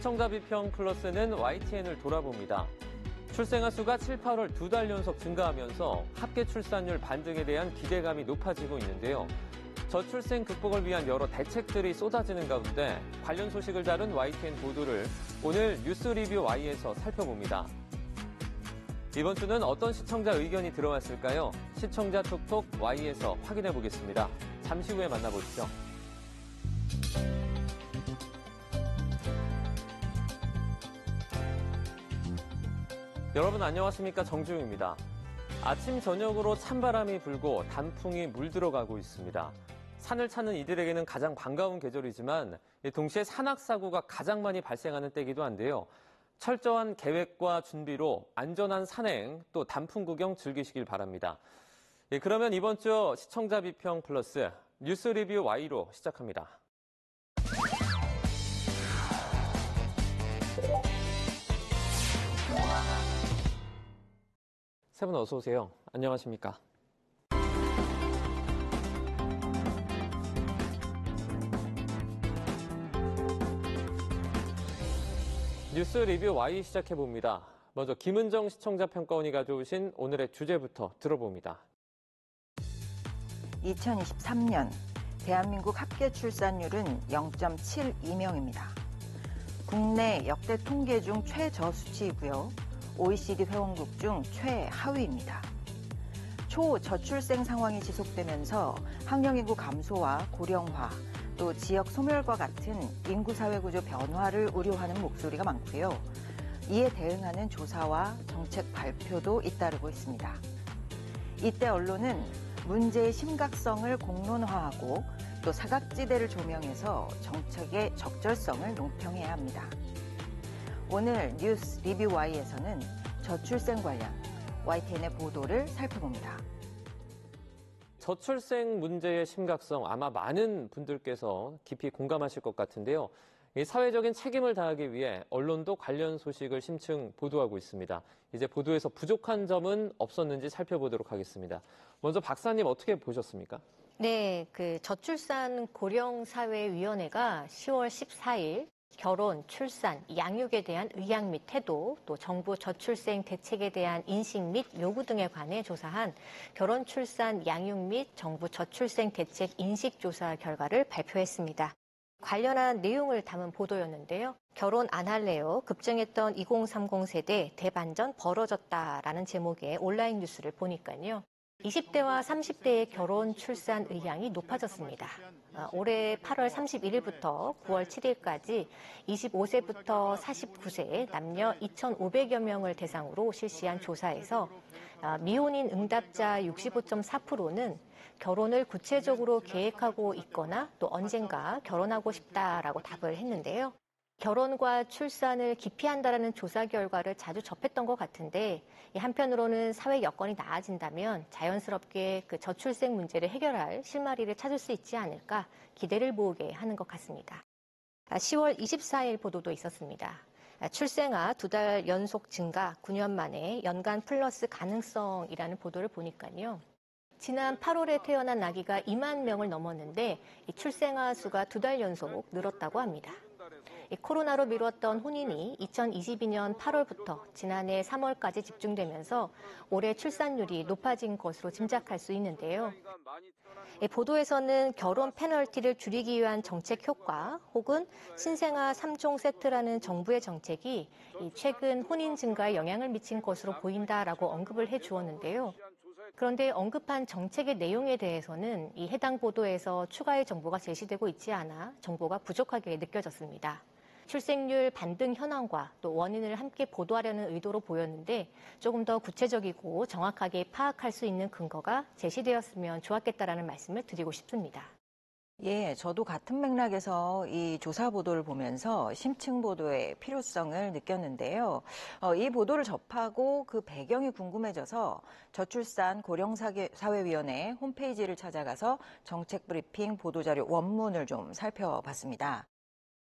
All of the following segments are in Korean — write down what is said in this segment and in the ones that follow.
시청자 비평 플러스는 YTN을 돌아봅니다. 출생아 수가 7, 8월 2달 연속 증가하면서 합계 출산율 반등에 대한 기대감이 높아지고 있는데요. 저출생 극복을 위한 여러 대책들이 쏟아지는 가운데 관련 소식을 다룬 YTN 보도를 오늘 뉴스 리뷰 Y에서 살펴봅니다. 이번 주는 어떤 시청자 의견이 들어왔을까요? 시청자 톡톡 Y에서 확인해 보겠습니다. 잠시 후에 만나보시죠. 여러분 안녕하십니까? 정주영입니다. 아침 저녁으로 찬바람이 불고 단풍이 물들어가고 있습니다. 산을 찾는 이들에게는 가장 반가운 계절이지만 동시에 산악사고가 가장 많이 발생하는 때이기도 한데요. 철저한 계획과 준비로 안전한 산행 또 단풍 구경 즐기시길 바랍니다. 그러면 이번 주 시청자 비평 플러스 뉴스 리뷰 Y로 시작합니다. 세 분 어서 오세요. 안녕하십니까? 뉴스 리뷰 Y 시작해봅니다. 먼저 김은정 시청자 평가원이 가져오신 오늘의 주제부터 들어봅니다. 2023년 대한민국 합계 출산율은 0.72명입니다. 국내 역대 통계 중 최저수치이고요. OECD 회원국 중 최하위입니다. 초저출생 상황이 지속되면서 학령인구 감소와 고령화, 또 지역 소멸과 같은 인구 사회 구조 변화를 우려하는 목소리가 많고요. 이에 대응하는 조사와 정책 발표도 잇따르고 있습니다. 이때 언론은 문제의 심각성을 공론화하고 또 사각지대를 조명해서 정책의 적절성을 논평해야 합니다. 오늘 뉴스 리뷰 Y에서는 저출생 관련 YTN의 보도를 살펴봅니다. 저출생 문제의 심각성 아마 많은 분들께서 깊이 공감하실 것 같은데요. 이 사회적인 책임을 다하기 위해 언론도 관련 소식을 심층 보도하고 있습니다. 이제 보도에서 부족한 점은 없었는지 살펴보도록 하겠습니다. 먼저 박사님 어떻게 보셨습니까? 네, 저출산 고령사회위원회가 10월 14일 결혼, 출산, 양육에 대한 의향 및 태도, 또 정부 저출생 대책에 대한 인식 및 요구 등에 관해 조사한 결혼, 출산, 양육 및 정부 저출생 대책 인식 조사 결과를 발표했습니다. 관련한 내용을 담은 보도였는데요. 결혼 안 할래요. 급증했던 2030 세대 대반전 벌어졌다라는 제목의 온라인 뉴스를 보니까요. 20대와 30대의 결혼, 출산 의향이 높아졌습니다. 올해 8월 31일부터 9월 7일까지 25세부터 49세 남녀 2,500여 명을 대상으로 실시한 조사에서 미혼인 응답자 65.4%는 결혼을 구체적으로 계획하고 있거나 또 언젠가 결혼하고 싶다라고 답을 했는데요. 결혼과 출산을 기피한다라는 조사 결과를 자주 접했던 것 같은데 한편으로는 사회 여건이 나아진다면 자연스럽게 저출생 문제를 해결할 실마리를 찾을 수 있지 않을까 기대를 모으게 하는 것 같습니다. 10월 24일 보도도 있었습니다. 출생아 2달 연속 증가 9년 만에 연간 플러스 가능성이라는 보도를 보니까요. 지난 8월에 태어난 아기가 2만 명을 넘었는데 출생아 수가 2달 연속 늘었다고 합니다. 코로나로 미뤘던 혼인이 2022년 8월부터 지난해 3월까지 집중되면서 올해 출산율이 높아진 것으로 짐작할 수 있는데요. 보도에서는 결혼 페널티를 줄이기 위한 정책 효과 혹은 신생아 3종 세트라는 정부의 정책이 최근 혼인 증가에 영향을 미친 것으로 보인다라고 언급을 해주었는데요. 그런데 언급한 정책의 내용에 대해서는 이 해당 보도에서 추가의 정보가 제시되고 있지 않아 정보가 부족하게 느껴졌습니다. 출생률 반등 현황과 또 원인을 함께 보도하려는 의도로 보였는데 조금 더 구체적이고 정확하게 파악할 수 있는 근거가 제시되었으면 좋았겠다라는 말씀을 드리고 싶습니다. 예, 저도 같은 맥락에서 이 조사 보도를 보면서 심층 보도의 필요성을 느꼈는데요. 이 보도를 접하고 그 배경이 궁금해져서 저출산 고령사회위원회 홈페이지를 찾아가서 정책 브리핑 보도자료 원문을 좀 살펴봤습니다.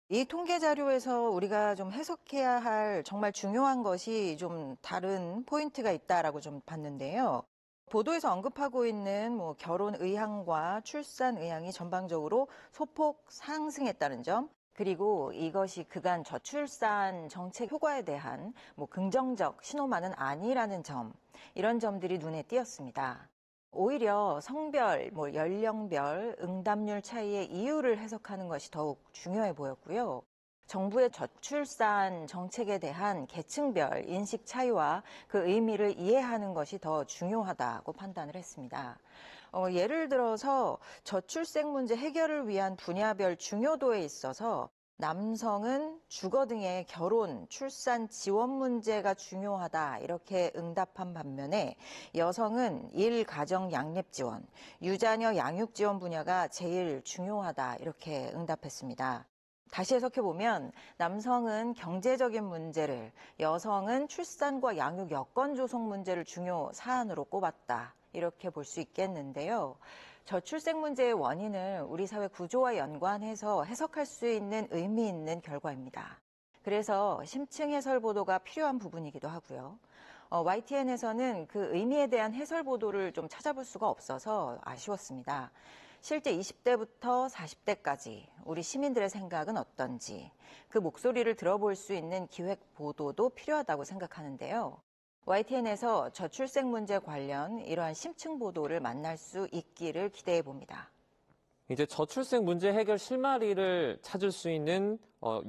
이 통계 자료에서 우리가 좀 해석해야 할 정말 중요한 것이 좀 다른 포인트가 있다라고 좀 봤는데요. 보도에서 언급하고 있는 결혼 의향과 출산 의향이 전방적으로 소폭 상승했다는 점, 그리고 이것이 그간 저출산 정책 효과에 대한 긍정적 신호만은 아니라는 점, 이런 점들이 눈에 띄었습니다. 오히려 성별, 연령별, 응답률 차이의 이유를 해석하는 것이 더욱 중요해 보였고요. 정부의 저출산 정책에 대한 계층별 인식 차이와 그 의미를 이해하는 것이 더 중요하다고 판단을 했습니다. 예를 들어서 저출생 문제 해결을 위한 분야별 중요도에 있어서 남성은 주거 등의 결혼, 출산 지원 문제가 중요하다 이렇게 응답한 반면에 여성은 일, 가정, 양립 지원, 유자녀 양육 지원 분야가 제일 중요하다 이렇게 응답했습니다. 다시 해석해보면 남성은 경제적인 문제를, 여성은 출산과 양육 여건 조성 문제를 중요 사안으로 꼽았다. 이렇게 볼 수 있겠는데요. 저출생 문제의 원인을 우리 사회 구조와 연관해서 해석할 수 있는 의미 있는 결과입니다. 그래서 심층 해설 보도가 필요한 부분이기도 하고요. YTN에서는 그 의미에 대한 해설 보도를 좀 찾아볼 수가 없어서 아쉬웠습니다. 실제 20대부터 40대까지 우리 시민들의 생각은 어떤지 그 목소리를 들어볼 수 있는 기획 보도도 필요하다고 생각하는데요. YTN에서 저출생 문제 관련 이러한 심층 보도를 만날 수 있기를 기대해 봅니다. 이제 저출생 문제 해결 실마리를 찾을 수 있는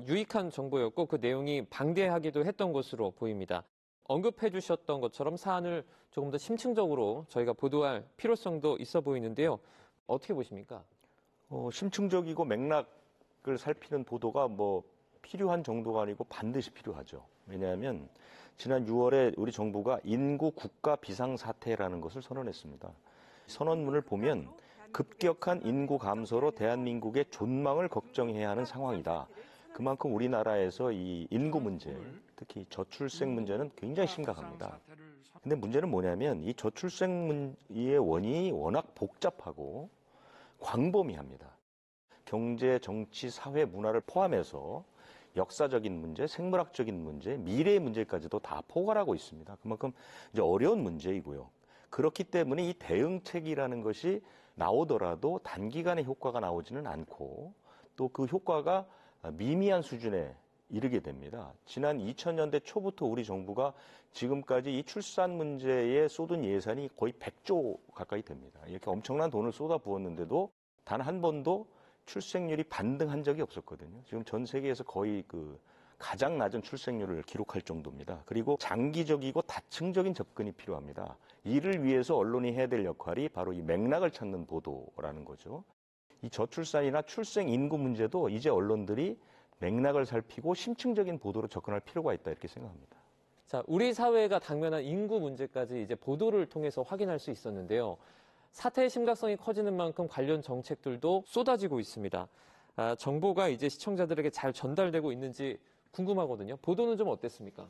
유익한 정보였고 그 내용이 방대하기도 했던 것으로 보입니다. 언급해 주셨던 것처럼 사안을 조금 더 심층적으로 저희가 보도할 필요성도 있어 보이는데요. 어떻게 보십니까? 심층적이고 맥락을 살피는 보도가 필요한 정도가 아니고 반드시 필요하죠. 왜냐하면 지난 6월에 우리 정부가 인구 국가 비상사태라는 것을 선언했습니다. 선언문을 보면 급격한 인구 감소로 대한민국의 존망을 걱정해야 하는 상황이다. 그만큼 우리나라에서 이 인구 문제, 특히 저출생 문제는 굉장히 심각합니다. 근데 문제는 뭐냐면 이 저출생의 원인이 워낙 복잡하고 광범위합니다. 경제, 정치, 사회, 문화를 포함해서 역사적인 문제, 생물학적인 문제, 미래의 문제까지도 다 포괄하고 있습니다. 그만큼 이제 어려운 문제이고요. 그렇기 때문에 이 대응책이라는 것이 나오더라도 단기간에 효과가 나오지는 않고 또 그 효과가 미미한 수준에 이르게 됩니다. 지난 2000년대 초부터 우리 정부가 지금까지 이 출산 문제에 쏟은 예산이 거의 100조 가까이 됩니다. 이렇게 엄청난 돈을 쏟아부었는데도 단 한 번도 출생률이 반등한 적이 없었거든요. 지금 전 세계에서 거의 가장 낮은 출생률을 기록할 정도입니다. 그리고 장기적이고 다층적인 접근이 필요합니다. 이를 위해서 언론이 해야 될 역할이 바로 이 맥락을 찾는 보도라는 거죠. 이 저출산이나 출생 인구 문제도 이제 언론들이 맥락을 살피고 심층적인 보도로 접근할 필요가 있다 이렇게 생각합니다. 자, 우리 사회가 당면한 인구 문제까지 이제 보도를 통해서 확인할 수 있었는데요. 사태의 심각성이 커지는 만큼 관련 정책들도 쏟아지고 있습니다. 정보가 이제 시청자들에게 잘 전달되고 있는지 궁금하거든요. 보도는 좀 어땠습니까?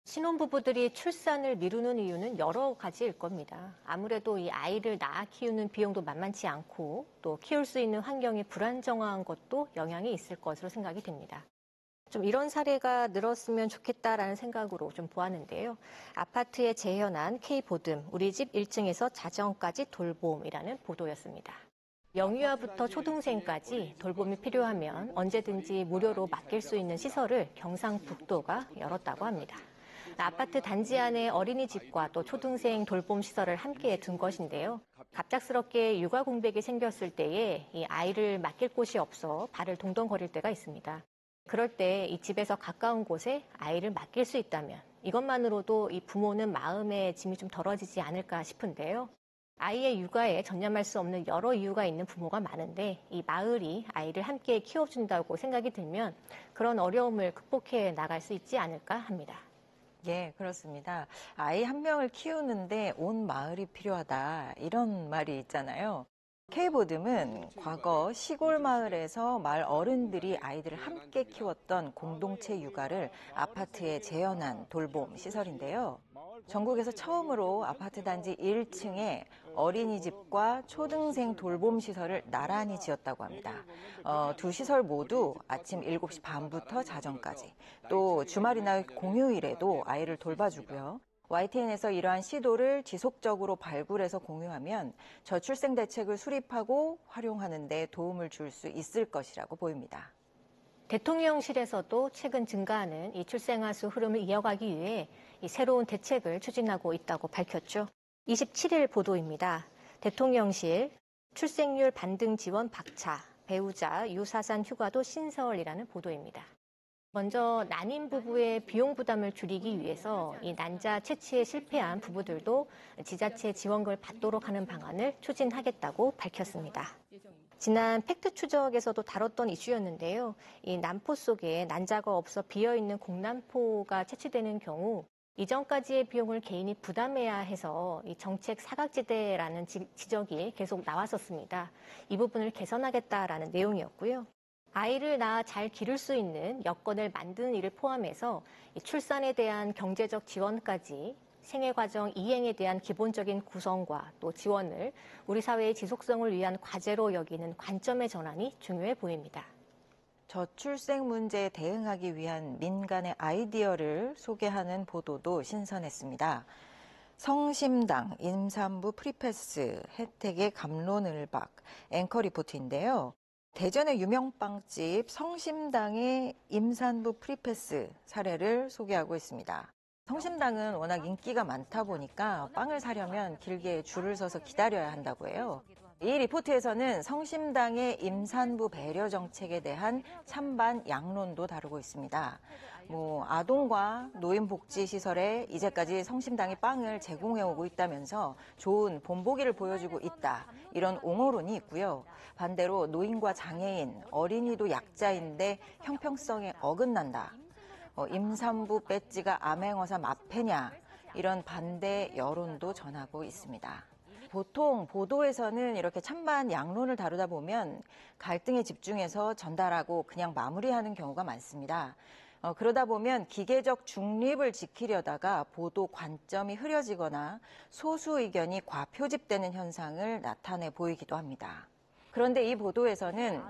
신혼부부들이 출산을 미루는 이유는 여러 가지일 겁니다. 아무래도 이 아이를 낳아 키우는 비용도 만만치 않고 또 키울 수 있는 환경이 불안정한 것도 영향이 있을 것으로 생각이 됩니다. 좀 이런 사례가 늘었으면 좋겠다라는 생각으로 좀 보았는데요. 아파트에 재현한 K보듬, 우리 집 1층에서 자정까지 돌봄이라는 보도였습니다. 영유아부터 초등생까지 돌봄이 필요하면 언제든지 무료로 맡길 수 있는 시설을 경상북도가 열었다고 합니다. 아파트 단지 안에 어린이집과 또 초등생 돌봄 시설을 함께 둔 것인데요. 갑작스럽게 육아 공백이 생겼을 때에 이 아이를 맡길 곳이 없어 발을 동동거릴 때가 있습니다. 그럴 때 이 집에서 가까운 곳에 아이를 맡길 수 있다면 이것만으로도 이 부모는 마음의 짐이 좀 덜어지지 않을까 싶은데요. 아이의 육아에 전념할 수 없는 여러 이유가 있는 부모가 많은데 이 마을이 아이를 함께 키워준다고 생각이 들면 그런 어려움을 극복해 나갈 수 있지 않을까 합니다. 예, 그렇습니다. 아이 한 명을 키우는데 온 마을이 필요하다 이런 말이 있잖아요. K보듬은 과거 시골 마을에서 마을 어른들이 아이들을 함께 키웠던 공동체 육아를 아파트에 재현한 돌봄 시설인데요. 전국에서 처음으로 아파트 단지 1층에 어린이집과 초등생 돌봄 시설을 나란히 지었다고 합니다. 두 시설 모두 아침 7시 반부터 자정까지, 또 주말이나 공휴일에도 아이를 돌봐주고요. YTN에서 이러한 시도를 지속적으로 발굴해서 공유하면 저출생 대책을 수립하고 활용하는 데 도움을 줄 수 있을 것이라고 보입니다. 대통령실에서도 최근 증가하는 이 출생아 수 흐름을 이어가기 위해 이 새로운 대책을 추진하고 있다고 밝혔죠. 27일 보도입니다. 대통령실 출생률 반등 지원 박차, 배우자 유사산 휴가도 신설이라는 보도입니다. 먼저 난임 부부의 비용 부담을 줄이기 위해서 이 난자 채취에 실패한 부부들도 지자체 지원금을 받도록 하는 방안을 추진하겠다고 밝혔습니다. 지난 팩트 추적에서도 다뤘던 이슈였는데요. 이 난포 속에 난자가 없어 비어있는 공난포가 채취되는 경우 이전까지의 비용을 개인이 부담해야 해서 이 정책 사각지대라는 지적이 계속 나왔었습니다. 이 부분을 개선하겠다라는 내용이었고요. 아이를 낳아 잘 기를 수 있는 여건을 만드는 일을 포함해서 이 출산에 대한 경제적 지원까지 생애과정 이행에 대한 기본적인 구성과 또 지원을 우리 사회의 지속성을 위한 과제로 여기는 관점의 전환이 중요해 보입니다. 저출생 문제에 대응하기 위한 민간의 아이디어를 소개하는 보도도 신선했습니다. 성심당, 임산부 프리패스, 혜택의 갑론을박, 앵커 리포트인데요. 대전의 유명 빵집 성심당의 임산부 프리패스 사례를 소개하고 있습니다. 성심당은 워낙 인기가 많다 보니까 빵을 사려면 길게 줄을 서서 기다려야 한다고 해요. 이 리포트에서는 성심당의 임산부 배려 정책에 대한 찬반 양론도 다루고 있습니다. 아동과 노인복지시설에 이제까지 성심당이 빵을 제공해오고 있다면서 좋은 본보기를 보여주고 있다. 이런 옹호론이 있고요. 반대로 노인과 장애인, 어린이도 약자인데 형평성에 어긋난다. 임산부 배지가 암행어사 마패냐. 이런 반대 여론도 전하고 있습니다. 보통 보도에서는 이렇게 찬반 양론을 다루다 보면 갈등에 집중해서 전달하고 그냥 마무리하는 경우가 많습니다. 그러다 보면 기계적 중립을 지키려다가 보도 관점이 흐려지거나 소수 의견이 과표집되는 현상을 나타내 보이기도 합니다. 그런데 이 보도에서는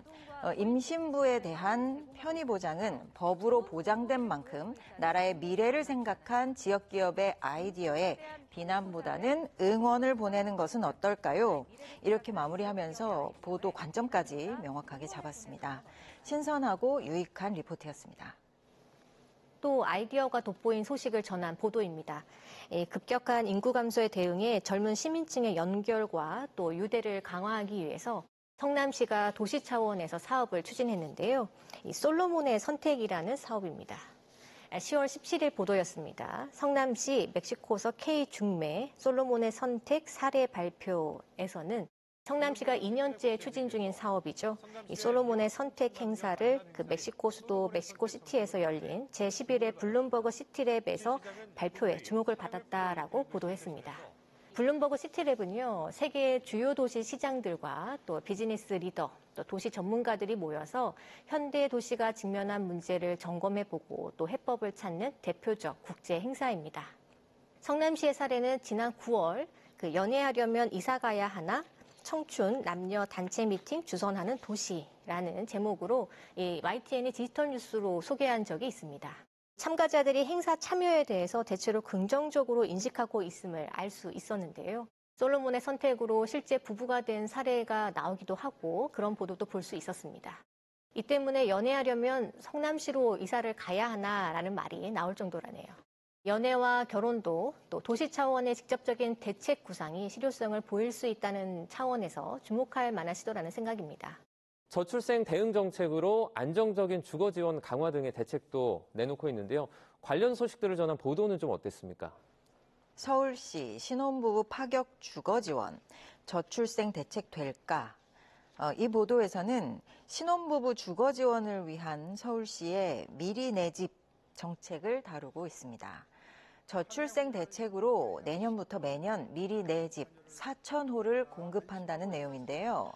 임신부에 대한 편의 보장은 법으로 보장된 만큼 나라의 미래를 생각한 지역기업의 아이디어에 비난보다는 응원을 보내는 것은 어떨까요? 이렇게 마무리하면서 보도 관점까지 명확하게 잡았습니다. 신선하고 유익한 리포트였습니다. 또 아이디어가 돋보인 소식을 전한 보도입니다. 급격한 인구 감소에 대응해 젊은 시민층의 연결과 또 유대를 강화하기 위해서 성남시가 도시 차원에서 사업을 추진했는데요. 이 솔로몬의 선택이라는 사업입니다. 10월 17일 보도였습니다. 성남시 멕시코서 K중매 솔로몬의 선택 사례 발표에서는 성남시가 2년째 추진 중인 사업이죠. 이 솔로몬의 선택 행사를 멕시코 수도 멕시코시티에서 열린 제11회 블룸버그 시티랩에서 발표에 주목을 받았다라고 보도했습니다. 블룸버그 시티랩은요, 세계 주요 도시 시장들과 또 비즈니스 리더, 또 도시 전문가들이 모여서 현대 도시가 직면한 문제를 점검해보고 또 해법을 찾는 대표적 국제 행사입니다. 성남시의 사례는 지난 9월 연애하려면 이사 가야 하나? 청춘 남녀 단체 미팅 주선하는 도시라는 제목으로 이 YTN이 디지털 뉴스로 소개한 적이 있습니다. 참가자들이 행사 참여에 대해서 대체로 긍정적으로 인식하고 있음을 알 수 있었는데요. 솔로몬의 선택으로 실제 부부가 된 사례가 나오기도 하고 그런 보도도 볼 수 있었습니다. 이 때문에 연애하려면 성남시로 이사를 가야 하나라는 말이 나올 정도라네요. 연애와 결혼도 또 도시 차원의 직접적인 대책 구상이 실효성을 보일 수 있다는 차원에서 주목할 만한 시도라는 생각입니다. 저출생 대응 정책으로 안정적인 주거 지원 강화 등의 대책도 내놓고 있는데요. 관련 소식들을 전한 보도는 좀 어땠습니까? 서울시 신혼부부 파격 주거 지원, 저출생 대책 될까? 이 보도에서는 신혼부부 주거 지원을 위한 서울시의 미리 내 집 정책을 다루고 있습니다. 저출생 대책으로 내년부터 매년 미리 내 집 4,000호를 공급한다는 내용인데요.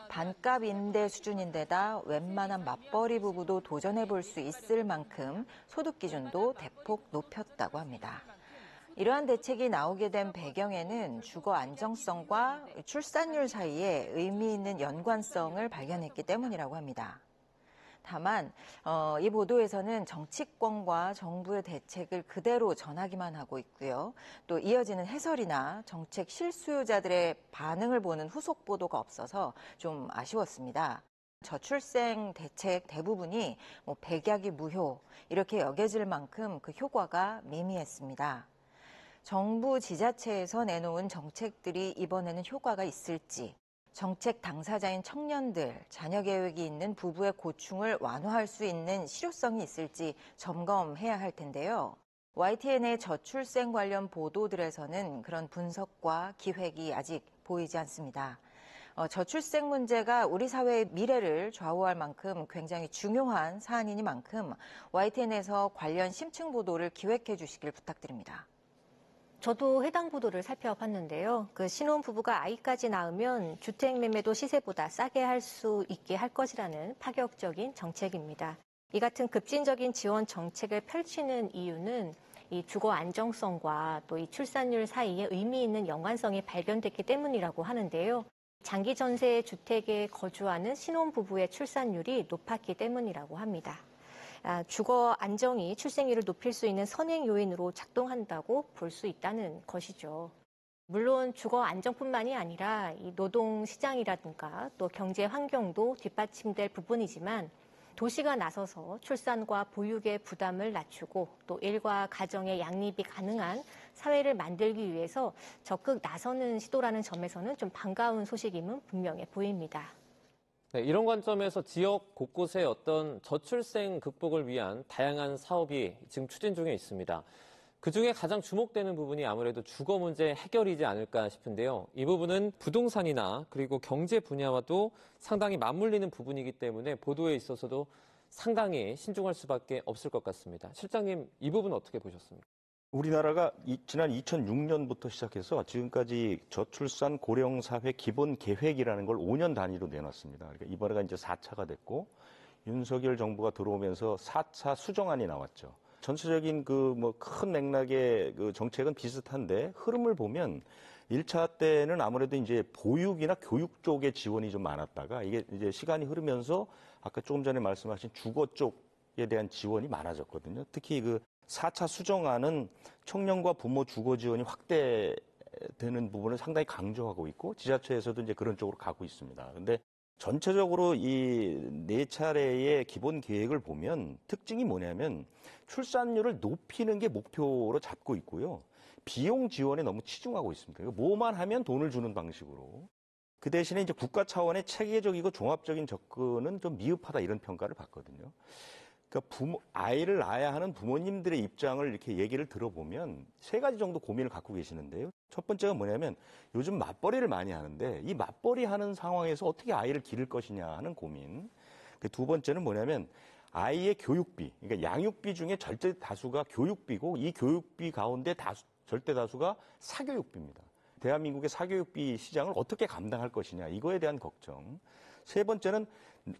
반값 임대 수준인데다 웬만한 맞벌이 부부도 도전해 볼 수 있을 만큼 소득 기준도 대폭 높였다고 합니다. 이러한 대책이 나오게 된 배경에는 주거 안정성과 출산율 사이에 의미 있는 연관성을 발견했기 때문이라고 합니다. 다만 이 보도에서는 정치권과 정부의 대책을 그대로 전하기만 하고 있고요. 또 이어지는 해설이나 정책 실수요자들의 반응을 보는 후속 보도가 없어서 좀 아쉬웠습니다. 저출생 대책 대부분이 백약이 무효 이렇게 여겨질 만큼 그 효과가 미미했습니다. 정부 지자체에서 내놓은 정책들이 이번에는 효과가 있을지, 정책 당사자인 청년들, 자녀 계획이 있는 부부의 고충을 완화할 수 있는 실효성이 있을지 점검해야 할 텐데요. YTN의 저출생 관련 보도들에서는 그런 분석과 기획이 아직 보이지 않습니다. 저출생 문제가 우리 사회의 미래를 좌우할 만큼 굉장히 중요한 사안이니만큼 YTN에서 관련 심층 보도를 기획해 주시길 부탁드립니다. 저도 해당 보도를 살펴봤는데요. 그 신혼부부가 아이까지 낳으면 주택 매매도 시세보다 싸게 할 수 있게 할 것이라는 파격적인 정책입니다. 이 같은 급진적인 지원 정책을 펼치는 이유는 이 주거 안정성과 또 이 출산율 사이에 의미 있는 연관성이 발견됐기 때문이라고 하는데요. 장기 전세 주택에 거주하는 신혼부부의 출산율이 높았기 때문이라고 합니다. 주거 안정이 출생률을 높일 수 있는 선행 요인으로 작동한다고 볼 수 있다는 것이죠. 물론 주거 안정뿐만이 아니라 이 노동 시장이라든가 또 경제 환경도 뒷받침될 부분이지만 도시가 나서서 출산과 보육의 부담을 낮추고 또 일과 가정의 양립이 가능한 사회를 만들기 위해서 적극 나서는 시도라는 점에서는 좀 반가운 소식임은 분명해 보입니다. 네, 이런 관점에서 지역 곳곳에 어떤 저출생 극복을 위한 다양한 사업이 지금 추진 중에 있습니다. 그중에 가장 주목되는 부분이 아무래도 주거 문제 해결이지 않을까 싶은데요. 이 부분은 부동산이나 그리고 경제 분야와도 상당히 맞물리는 부분이기 때문에 보도에 있어서도 상당히 신중할 수밖에 없을 것 같습니다. 실장님, 이 부분 어떻게 보셨습니까? 우리나라가 지난 2006년부터 시작해서 지금까지 저출산 고령사회 기본계획이라는 걸 5년 단위로 내놨습니다. 그러니까 이번에가 이제 4차가 됐고 윤석열 정부가 들어오면서 4차 수정안이 나왔죠. 전체적인 큰 맥락의 그 정책은 비슷한데 흐름을 보면 1차 때는 아무래도 이제 보육이나 교육 쪽의 지원이 좀 많았다가 이게 이제 시간이 흐르면서 아까 조금 전에 말씀하신 주거 쪽에 대한 지원이 많아졌거든요. 특히 그 4차 수정안은 청년과 부모 주거 지원이 확대되는 부분을 상당히 강조하고 있고 지자체에서도 이제 그런 쪽으로 가고 있습니다. 근데 전체적으로 이 4차례의 기본 계획을 보면 특징이 뭐냐면 출산율을 높이는 게 목표로 잡고 있고요. 비용 지원에 너무 치중하고 있습니다. 뭐만 하면 돈을 주는 방식으로. 그 대신에 이제 국가 차원의 체계적이고 종합적인 접근은 좀 미흡하다 이런 평가를 받거든요. 그러니까 아이를 낳아야 하는 부모님들의 입장을 이렇게 얘기를 들어보면 3가지 정도 고민을 갖고 계시는데요. 첫 번째가 뭐냐면 요즘 맞벌이를 많이 하는데 이 맞벌이 하는 상황에서 어떻게 아이를 기를 것이냐 하는 고민. 그 두 번째는 뭐냐면 아이의 교육비, 그러니까 양육비 중에 절대 다수가 교육비고 이 교육비 가운데 절대 다수가 사교육비입니다. 대한민국의 사교육비 시장을 어떻게 감당할 것이냐 이거에 대한 걱정. 세 번째는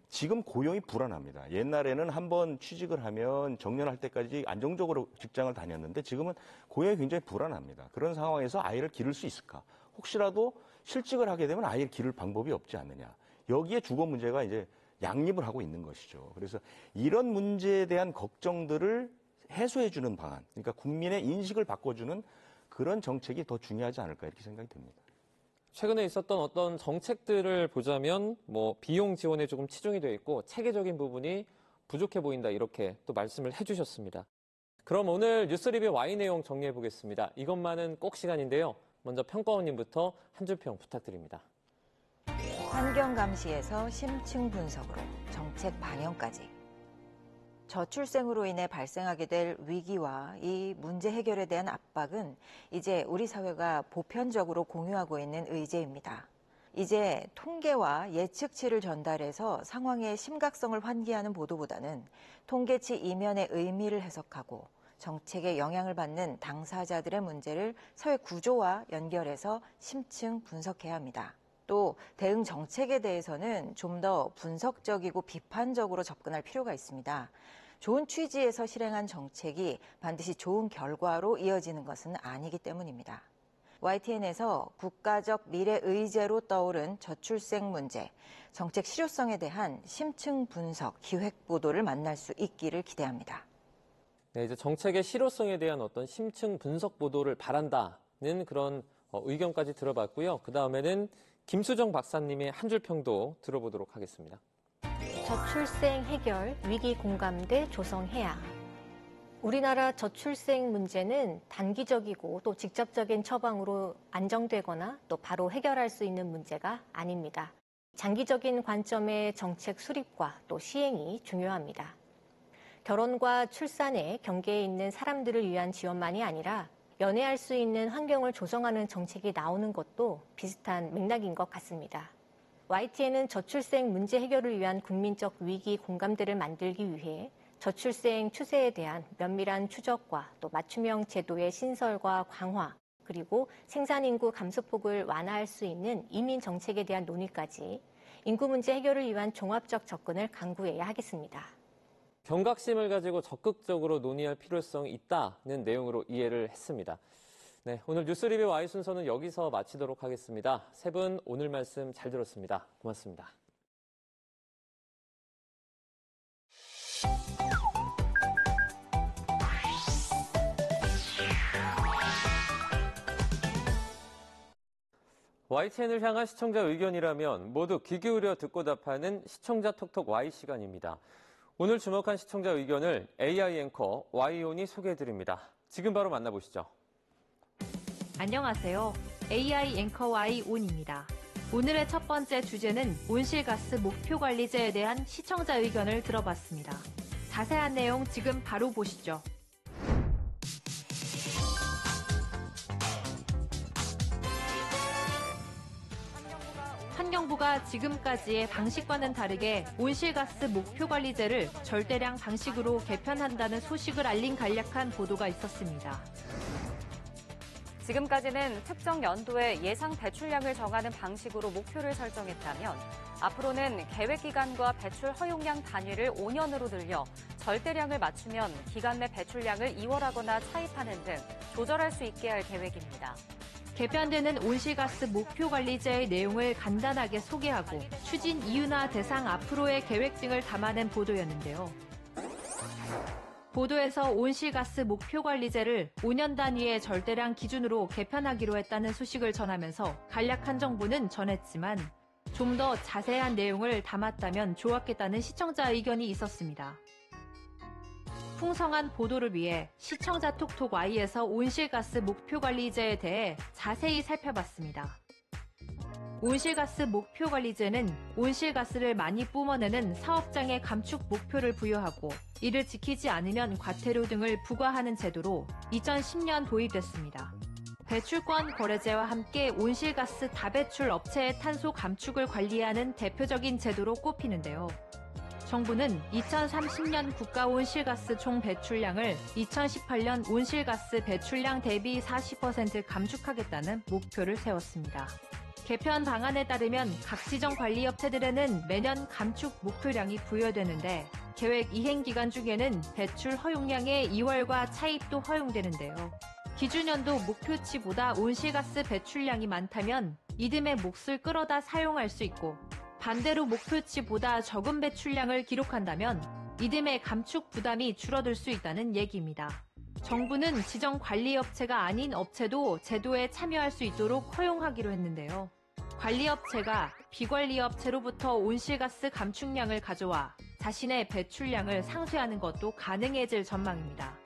지금 고용이 불안합니다. 옛날에는 한번 취직을 하면 정년할 때까지 안정적으로 직장을 다녔는데 지금은 고용이 굉장히 불안합니다. 그런 상황에서 아이를 기를 수 있을까? 혹시라도 실직을 하게 되면 아이를 기를 방법이 없지 않느냐. 여기에 주거 문제가 이제 양립을 하고 있는 것이죠. 그래서 이런 문제에 대한 걱정들을 해소해주는 방안, 그러니까 국민의 인식을 바꿔주는 그런 정책이 더 중요하지 않을까 이렇게 생각이 듭니다. 최근에 있었던 어떤 정책들을 보자면 비용 지원에 조금 치중이 되어 있고 체계적인 부분이 부족해 보인다 이렇게 또 말씀을 해주셨습니다. 그럼 오늘 뉴스 리뷰 Y 내용 정리해 보겠습니다. 이것만은 꼭 시간인데요. 먼저 평가원님부터 한 줄 평 부탁드립니다. 환경 감시에서 심층 분석으로 정책 반영까지. 저출생으로 인해 발생하게 될 위기와 이 문제 해결에 대한 압박은 이제 우리 사회가 보편적으로 공유하고 있는 의제입니다. 이제 통계와 예측치를 전달해서 상황의 심각성을 환기하는 보도보다는 통계치 이면의 의미를 해석하고 정책에 영향을 받는 당사자들의 문제를 사회 구조와 연결해서 심층 분석해야 합니다. 또 대응 정책에 대해서는 좀 더 분석적이고 비판적으로 접근할 필요가 있습니다. 좋은 취지에서 실행한 정책이 반드시 좋은 결과로 이어지는 것은 아니기 때문입니다. YTN에서 국가적 미래 의제로 떠오른 저출생 문제, 정책 실효성에 대한 심층 분석, 기획 보도를 만날 수 있기를 기대합니다. 네, 이제 정책의 실효성에 대한 어떤 심층 분석 보도를 바란다는 그런 의견까지 들어봤고요. 그 다음에는 김수정 박사님의 한 줄 평도 들어보도록 하겠습니다. 저출생 해결 위기 공감대 조성해야. 우리나라 저출생 문제는 단기적이고 또 직접적인 처방으로 안정되거나 또 바로 해결할 수 있는 문제가 아닙니다. 장기적인 관점의 정책 수립과 또 시행이 중요합니다. 결혼과 출산의 경계에 있는 사람들을 위한 지원만이 아니라 연애할 수 있는 환경을 조성하는 정책이 나오는 것도 비슷한 맥락인 것 같습니다. YTN은 저출생 문제 해결을 위한 국민적 위기 공감대를 만들기 위해 저출생 추세에 대한 면밀한 추적과 또 맞춤형 제도의 신설과 강화, 그리고 생산인구 감소폭을 완화할 수 있는 이민 정책에 대한 논의까지 인구 문제 해결을 위한 종합적 접근을 강구해야 하겠습니다. 경각심을 가지고 적극적으로 논의할 필요성이 있다는 내용으로 이해를 했습니다. 네, 오늘 뉴스 리뷰 Y 순서는 여기서 마치도록 하겠습니다. 세 분 오늘 말씀 잘 들었습니다. 고맙습니다. YTN을 향한 시청자 의견이라면 모두 귀 기울여 듣고 답하는 시청자 톡톡 Y 시간입니다. 오늘 주목한 시청자 의견을 AI 앵커 Y온이 소개해드립니다. 지금 바로 만나보시죠. 안녕하세요. AI 앵커 Y온입니다. 오늘의 첫 번째 주제는 온실가스 목표관리제에 대한 시청자 의견을 들어봤습니다. 자세한 내용 지금 바로 보시죠. 환경부가 지금까지의 방식과는 다르게 온실가스 목표관리제를 절대량 방식으로 개편한다는 소식을 알린 간략한 보도가 있었습니다. 지금까지는 특정 연도의 예상 배출량을 정하는 방식으로 목표를 설정했다면 앞으로는 계획기간과 배출 허용량 단위를 5년으로 늘려 절대량을 맞추면 기간 내 배출량을 이월하거나 차입하는 등 조절할 수 있게 할 계획입니다. 개편되는 온실가스 목표관리제의 내용을 간단하게 소개하고 추진 이유나 대상 앞으로의 계획 등을 담아낸 보도였는데요. 보도에서 온실가스 목표관리제를 5년 단위의 절대량 기준으로 개편하기로 했다는 소식을 전하면서 간략한 정보는 전했지만 좀 더 자세한 내용을 담았다면 좋았겠다는 시청자 의견이 있었습니다. 풍성한 보도를 위해 시청자 톡톡 Y에서 온실가스 목표관리제에 대해 자세히 살펴봤습니다. 온실가스 목표관리제는 온실가스를 많이 뿜어내는 사업장에 감축 목표를 부여하고 이를 지키지 않으면 과태료 등을 부과하는 제도로 2010년 도입됐습니다. 배출권 거래제와 함께 온실가스 다배출 업체의 탄소 감축을 관리하는 대표적인 제도로 꼽히는데요. 정부는 2030년 국가 온실가스 총 배출량을 2018년 온실가스 배출량 대비 40% 감축하겠다는 목표를 세웠습니다. 개편 방안에 따르면 각 지정 관리업체들에는 매년 감축 목표량이 부여되는데 계획 이행 기간 중에는 배출 허용량의 2월과 차입도 허용되는데요. 기준연도 목표치보다 온실가스 배출량이 많다면 이듬해 몫을 끌어다 사용할 수 있고 반대로 목표치보다 적은 배출량을 기록한다면 이듬해 감축 부담이 줄어들 수 있다는 얘기입니다. 정부는 지정 관리업체가 아닌 업체도 제도에 참여할 수 있도록 허용하기로 했는데요. 관리업체가 비관리업체로부터 온실가스 감축량을 가져와 자신의 배출량을 상쇄하는 것도 가능해질 전망입니다.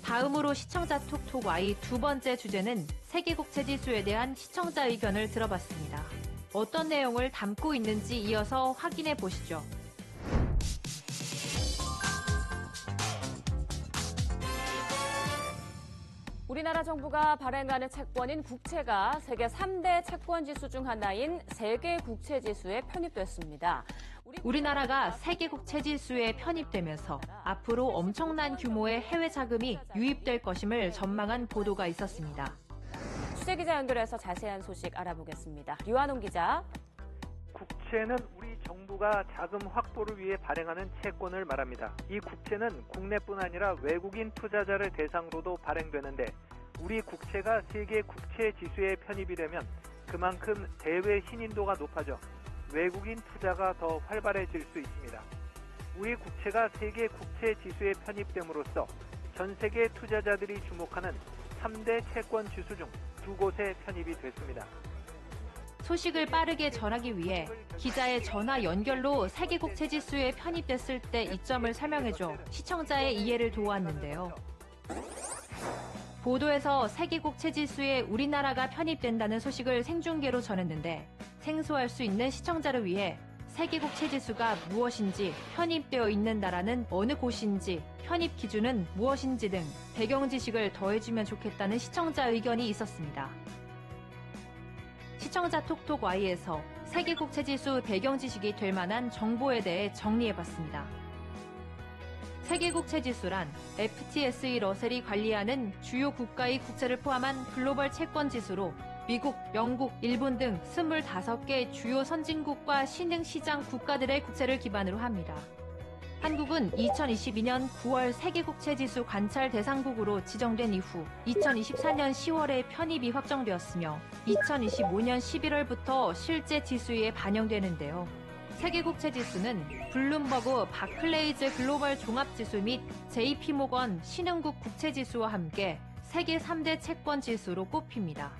다음으로 시청자 톡톡 Y 두 번째 주제는 세계국채 지수에 대한 시청자 의견을 들어봤습니다. 어떤 내용을 담고 있는지 이어서 확인해 보시죠. 우리나라 정부가 발행하는 채권인 국채가 세계 3대 채권 지수 중 하나인 세계 국채 지수에 편입됐습니다. 우리나라가 세계 국채 지수에 편입되면서 앞으로 엄청난 규모의 해외 자금이 유입될 것임을 전망한 보도가 있었습니다. 취재기자 연결해서 자세한 소식 알아보겠습니다. 류한홍 기자. 국채는 우리 정부가 자금 확보를 위해 발행하는 채권을 말합니다. 이 국채는 국내뿐 아니라 외국인 투자자를 대상으로도 발행되는데 우리 국채가 세계 국채 지수에 편입이 되면 그만큼 대외 신인도가 높아져 외국인 투자가 더 활발해질 수 있습니다. 우리 국채가 세계 국채 지수에 편입됨으로써 전 세계 투자자들이 주목하는 3대 채권 지수 중 두 곳에 편입이 됐습니다. 소식을 빠르게 전하기 위해 기자의 전화 연결로 세계국 체지수에 편입됐을 때 이점을 설명해줘 시청자의 이해를 도왔는데요. 보도에서 세계국 체지수에 우리나라가 편입된다는 소식을 생중계로 전했는데 생소할 수 있는 시청자를 위해 세계국 체지수가 무엇인지, 편입되어 있는 나라는 어느 곳인지, 편입 기준은 무엇인지 등 배경 지식을 더해주면 좋겠다는 시청자 의견이 있었습니다. 시청자 톡톡 Y에서 세계국 체지수 배경 지식이 될 만한 정보에 대해 정리해봤습니다. 세계국 체지수란 FTSE 러셀이 관리하는 주요 국가의 국채를 포함한 글로벌 채권 지수로 미국, 영국, 일본 등 25개 주요 선진국과 신흥시장 국가들의 국채를 기반으로 합니다. 한국은 2022년 9월 세계국채지수 관찰 대상국으로 지정된 이후 2024년 10월에 편입이 확정되었으며 2025년 11월부터 실제 지수에 반영되는데요. 세계국채지수는 블룸버그 바클레이즈 글로벌 종합지수 및 JP모건 신흥국 국채지수와 함께 세계 3대 채권지수로 꼽힙니다.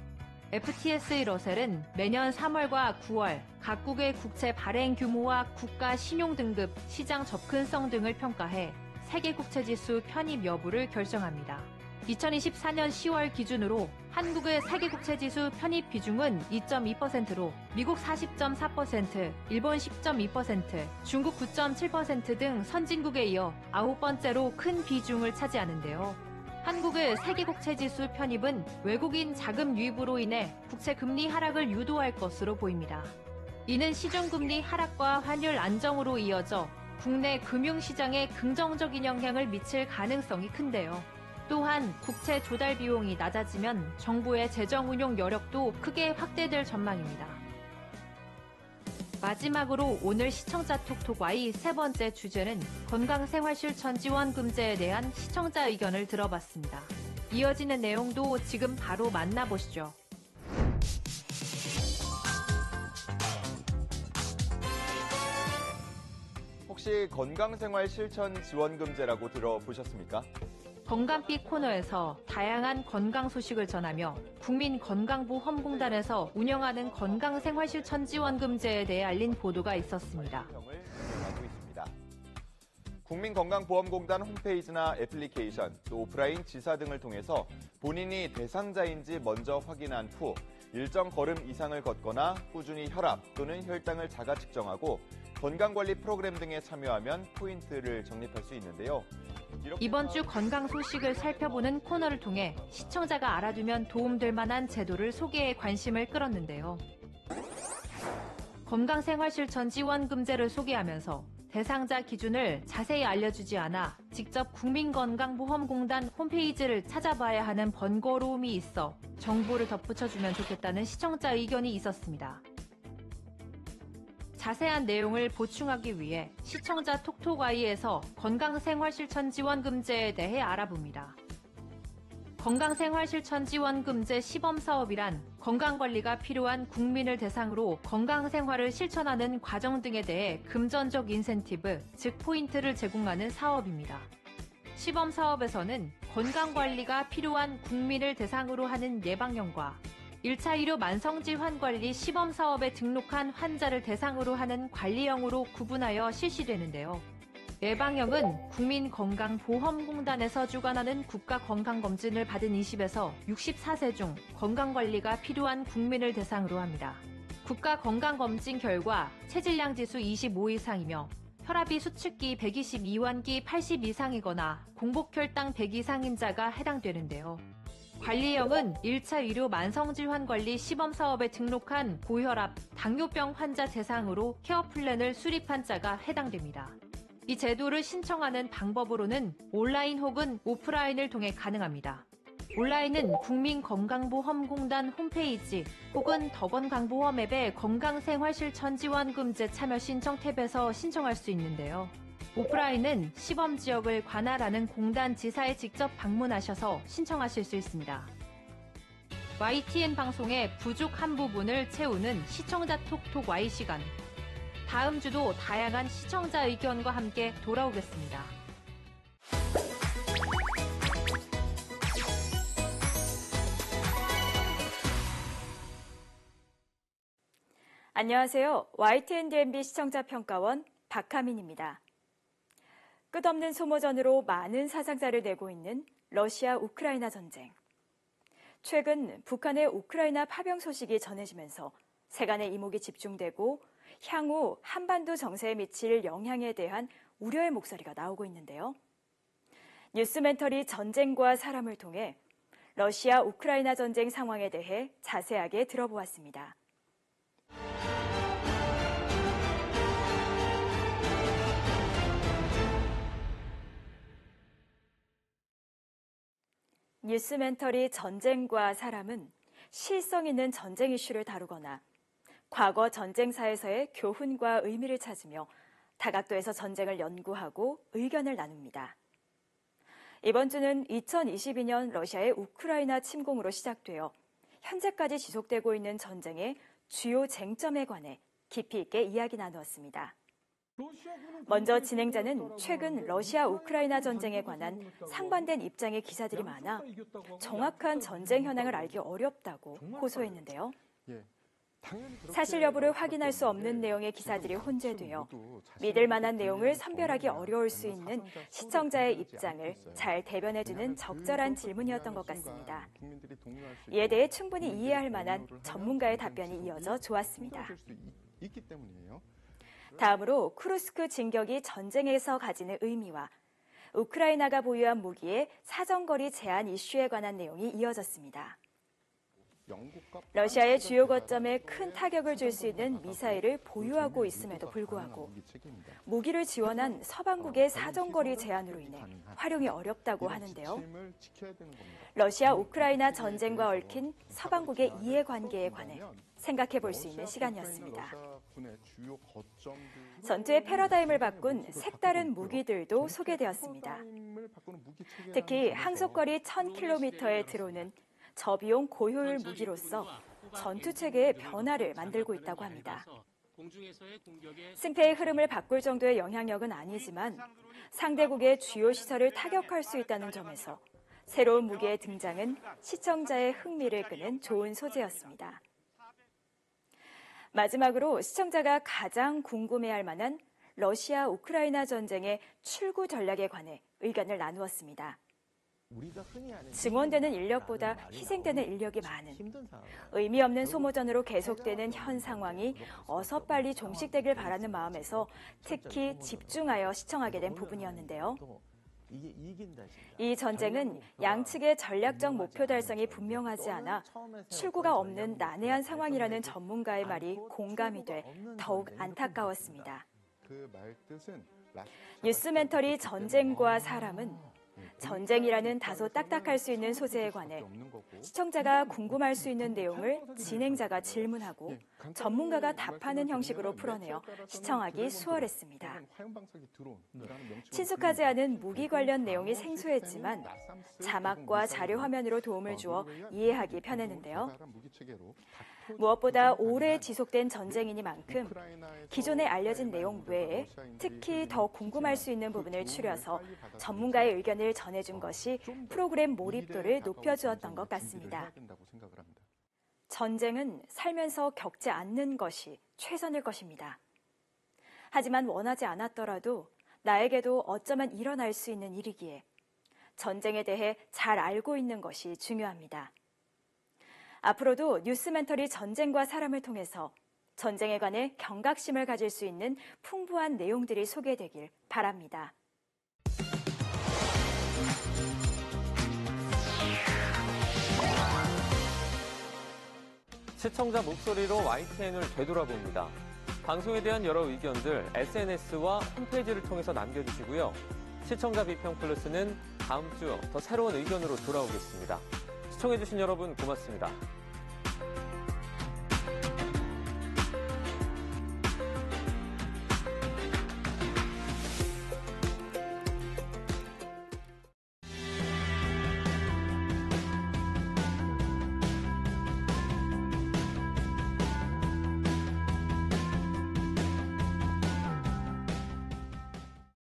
FTSE 러셀은 매년 3월과 9월 각국의 국채 발행 규모와 국가 신용 등급, 시장 접근성 등을 평가해 세계국채지수 편입 여부를 결정합니다. 2024년 10월 기준으로 한국의 세계국채지수 편입 비중은 2.2%로 미국 40.4%, 일본 10.2%, 중국 9.7% 등 선진국에 이어 9번째로 큰 비중을 차지하는데요. 한국의 세계국채지수 편입은 외국인 자금 유입으로 인해 국채 금리 하락을 유도할 것으로 보입니다. 이는 시중금리 하락과 환율 안정으로 이어져 국내 금융시장에 긍정적인 영향을 미칠 가능성이 큰데요. 또한 국채 조달 비용이 낮아지면 정부의 재정 운용 여력도 크게 확대될 전망입니다. 마지막으로 오늘 시청자 톡톡 Y 세 번째 주제는 건강생활실천지원금제에 대한 시청자 의견을 들어봤습니다. 이어지는 내용도 지금 바로 만나보시죠. 혹시 건강생활실천지원금제라고 들어보셨습니까? 건강빛 코너에서 다양한 건강 소식을 전하며 국민건강보험공단에서 운영하는 건강생활실천지원금제에 대해 알린 보도가 있었습니다. 국민건강보험공단 홈페이지나 애플리케이션, 또 오프라인 지사 등을 통해서 본인이 대상자인지 먼저 확인한 후 일정 걸음 이상을 걷거나 꾸준히 혈압 또는 혈당을 자가 측정하고 건강관리 프로그램 등에 참여하면 포인트를 적립할 수 있는데요. 이번 주 건강 소식을 살펴보는 코너를 통해 시청자가 알아두면 도움될 만한 제도를 소개해 관심을 끌었는데요. 건강생활실천지원금제를 소개하면서 대상자 기준을 자세히 알려주지 않아 직접 국민건강보험공단 홈페이지를 찾아봐야 하는 번거로움이 있어 정보를 덧붙여주면 좋겠다는 시청자 의견이 있었습니다. 자세한 내용을 보충하기 위해 시청자 톡톡아이에서 건강생활실천지원금제에 대해 알아봅니다. 건강생활실천지원금제 시범사업이란 건강관리가 필요한 국민을 대상으로 건강생활을 실천하는 과정 등에 대해 금전적 인센티브, 즉 포인트를 제공하는 사업입니다. 시범사업에서는 건강관리가 필요한 국민을 대상으로 하는 예방령과 1차 의료 만성질환관리 시범사업에 등록한 환자를 대상으로 하는 관리형으로 구분하여 실시되는데요. 예방형은 국민건강보험공단에서 주관하는 국가건강검진을 받은 20에서 64세 중 건강관리가 필요한 국민을 대상으로 합니다. 국가건강검진 결과 체질량지수 25 이상이며 혈압이 수축기 122환기 80 이상이거나 공복혈당 100 이상인 자가 해당되는데요. 관리형은 1차 의료 만성질환관리 시범사업에 등록한 고혈압, 당뇨병 환자 대상으로 케어 플랜을 수립한 자가 해당됩니다. 이 제도를 신청하는 방법으로는 온라인 혹은 오프라인을 통해 가능합니다. 온라인은 국민건강보험공단 홈페이지 혹은 더건강보험 앱의 건강생활실천지원금제 참여 신청 탭에서 신청할 수 있는데요. 오프라인은 시범지역을 관할하는 공단 지사에 직접 방문하셔서 신청하실 수 있습니다. YTN 방송의 부족한 부분을 채우는 시청자 톡톡 Y 시간. 다음 주도 다양한 시청자 의견과 함께 돌아오겠습니다. 안녕하세요. YTN-DMB 시청자평가원 박하민입니다. 끝없는 소모전으로 많은 사상자를 내고 있는 러시아-우크라이나 전쟁. 최근 북한의 우크라이나 파병 소식이 전해지면서 세간의 이목이 집중되고 향후 한반도 정세에 미칠 영향에 대한 우려의 목소리가 나오고 있는데요. 뉴스멘터리 전쟁과 사람을 통해 러시아-우크라이나 전쟁 상황에 대해 자세하게 들어보았습니다. 뉴스멘터리 전쟁과 사람은 실성 있는 전쟁 이슈를 다루거나 과거 전쟁사에서의 교훈과 의미를 찾으며 다각도에서 전쟁을 연구하고 의견을 나눕니다. 이번 주는 2022년 러시아의 우크라이나 침공으로 시작되어 현재까지 지속되고 있는 전쟁의 주요 쟁점에 관해 깊이 있게 이야기 나누었습니다. 먼저 진행자는 최근 러시아-우크라이나 전쟁에 관한 상반된 입장의 기사들이 많아 정확한 전쟁 현황을 알기 어렵다고 호소했는데요. 사실 여부를 확인할 수 없는 내용의 기사들이 혼재되어 믿을 만한 내용을 선별하기 어려울 수 있는 시청자의 입장을 잘 대변해주는 적절한 질문이었던 것 같습니다. 이에 대해 충분히 이해할 만한 전문가의 답변이 이어져 좋았습니다. 다음으로 쿠르스크 진격이 전쟁에서 가지는 의미와 우크라이나가 보유한 무기의 사정거리 제한 이슈에 관한 내용이 이어졌습니다. 러시아의 주요 거점에 큰 타격을 줄 수 있는 미사일을 보유하고 있음에도 불구하고 무기를 지원한 서방국의 사정거리 제한으로 인해 활용이 어렵다고 하는데요. 러시아 우크라이나 전쟁과 얽힌 서방국의 이해관계에 관해 생각해 볼 수 있는 시간이었습니다. 전투의 패러다임을 바꾼 색다른 무기들도 소개되었습니다. 특히 항속거리 1000km에 들어오는 저비용 고효율 무기로서 전투 체계의 변화를 만들고 있다고 합니다. 승패의 흐름을 바꿀 정도의 영향력은 아니지만 상대국의 주요 시설을 타격할 수 있다는 점에서 새로운 무기의 등장은 시청자의 흥미를 끄는 좋은 소재였습니다. 마지막으로 시청자가 가장 궁금해할 만한 러시아 우크라이나 전쟁의 출구 전략에 관해 의견을 나누었습니다. 증원되는 인력보다 희생되는 인력이 많은 의미 없는 소모전으로 계속되는 현 상황이 어서 빨리 종식되길 바라는 마음에서 특히 집중하여 시청하게 된 부분이었는데요. 이 전쟁은 양측의 전략적 목표 달성이 분명하지 않아 출구가 없는 난해한 상황이라는 전문가의 말이 공감이 돼 더욱 안타까웠습니다. 뉴스멘터리 전쟁과 사람은 전쟁이라는 다소 딱딱할 수 있는 소재에 관해 시청자가 궁금할 수 있는 내용을 진행자가 질문하고 전문가가 답하는 형식으로 풀어내어 시청하기 수월했습니다. 친숙하지 않은 무기 관련 내용이 생소했지만 자막과 자료 화면으로 도움을 주어 이해하기 편했는데요. 무엇보다 오래 지속된 전쟁이니만큼 기존에 알려진 내용 외에 특히 더 궁금할 수 있는 부분을 추려서 전문가의 의견을 전해준 것이 프로그램 몰입도를 높여주었던 것 같습니다. 전쟁은 살면서 겪지 않는 것이 최선일 것입니다. 하지만 원하지 않았더라도 나에게도 어쩌면 일어날 수 있는 일이기에 전쟁에 대해 잘 알고 있는 것이 중요합니다. 앞으로도 뉴스멘터리 전쟁과 사람을 통해서 전쟁에 관해 경각심을 가질 수 있는 풍부한 내용들이 소개되길 바랍니다. 시청자 목소리로 YTN을 되돌아봅니다. 방송에 대한 여러 의견들 SNS와 홈페이지를 통해서 남겨주시고요. 시청자 비평 플러스는 다음 주 더 새로운 의견으로 돌아오겠습니다. 시청해주신 여러분 고맙습니다.